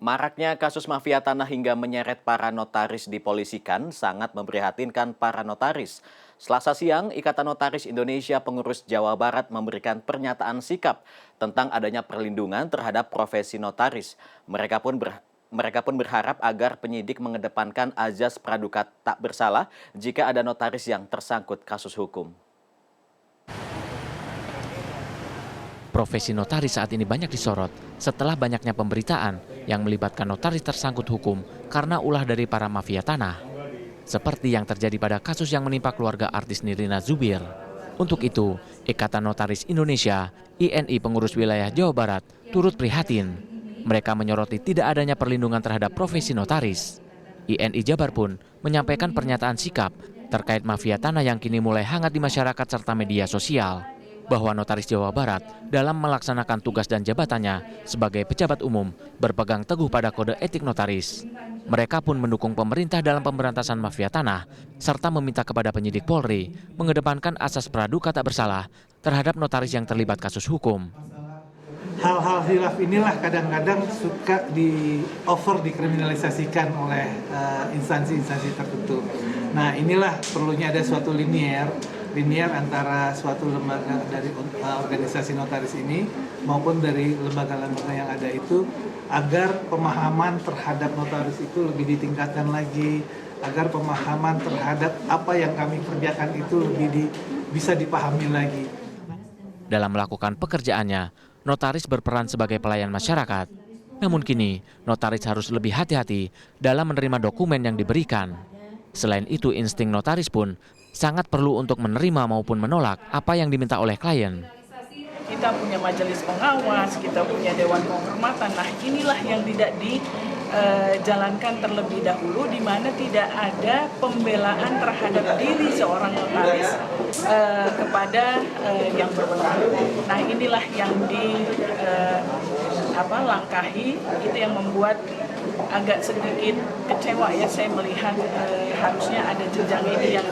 Maraknya kasus mafia tanah hingga menyeret para notaris dipolisikan sangat memprihatinkan para notaris. Selasa siang, Ikatan Notaris Indonesia Pengurus Jawa Barat memberikan pernyataan sikap tentang adanya perlindungan terhadap profesi notaris. Mereka pun berharap agar penyidik mengedepankan azas praduga tak bersalah jika ada notaris yang tersangkut kasus hukum. Profesi notaris saat ini banyak disorot setelah banyaknya pemberitaan yang melibatkan notaris tersangkut hukum karena ulah dari para mafia tanah. Seperti yang terjadi pada kasus yang menimpa keluarga artis Nirina Zubir. Untuk itu, Ikatan Notaris Indonesia, INI Pengurus Wilayah Jawa Barat, turut prihatin. Mereka menyoroti tidak adanya perlindungan terhadap profesi notaris. INI Jabar pun menyampaikan pernyataan sikap terkait mafia tanah yang kini mulai hangat di masyarakat serta media sosial. Bahwa Notaris Jawa Barat dalam melaksanakan tugas dan jabatannya sebagai pejabat umum berpegang teguh pada kode etik notaris. Mereka pun mendukung pemerintah dalam pemberantasan mafia tanah serta meminta kepada penyidik Polri mengedepankan asas praduga tak bersalah terhadap notaris yang terlibat kasus hukum. Hal-hal hilaf inilah kadang-kadang suka dikriminalisasikan oleh instansi-instansi tertentu. Nah, inilah perlunya ada suatu linier antara suatu lembaga dari organisasi notaris ini maupun dari lembaga-lembaga yang ada itu, agar pemahaman terhadap notaris itu lebih ditingkatkan lagi, agar pemahaman terhadap apa yang kami kerjakan itu bisa dipahami lagi. Dalam melakukan pekerjaannya, notaris berperan sebagai pelayan masyarakat. Namun kini, notaris harus lebih hati-hati dalam menerima dokumen yang diberikan. Selain itu, insting notaris pun sangat perlu untuk menerima maupun menolak apa yang diminta oleh klien. Kita punya majelis pengawas, kita punya dewan kehormatan. Nah, inilah yang tidak dijalankan terlebih dahulu, di mana tidak ada pembelaan terhadap diri seorang notaris kepada yang berwenang. Nah, inilah yang langkahi, itu yang membuat agak sedikit kecewa ya saya melihat harusnya ada jenjang ini yang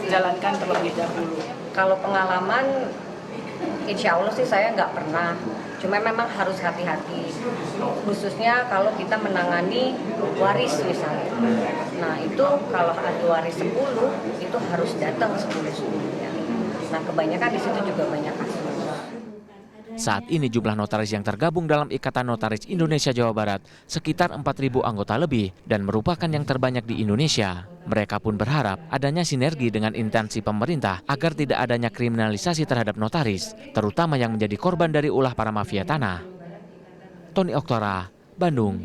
dijalankan terlebih dahulu. Kalau pengalaman, insya Allah sih saya nggak pernah. Cuma memang harus hati-hati, khususnya kalau kita menangani waris misalnya. Nah itu kalau ada waris 10, itu harus datang 10-10-nya. Nah kebanyakan di situ juga banyak kasus. Saat ini jumlah notaris yang tergabung dalam Ikatan Notaris Indonesia Jawa Barat sekitar 4.000 anggota lebih dan merupakan yang terbanyak di Indonesia. Mereka pun berharap adanya sinergi dengan instansi pemerintah agar tidak adanya kriminalisasi terhadap notaris, terutama yang menjadi korban dari ulah para mafia tanah. Tony Oktora, Bandung.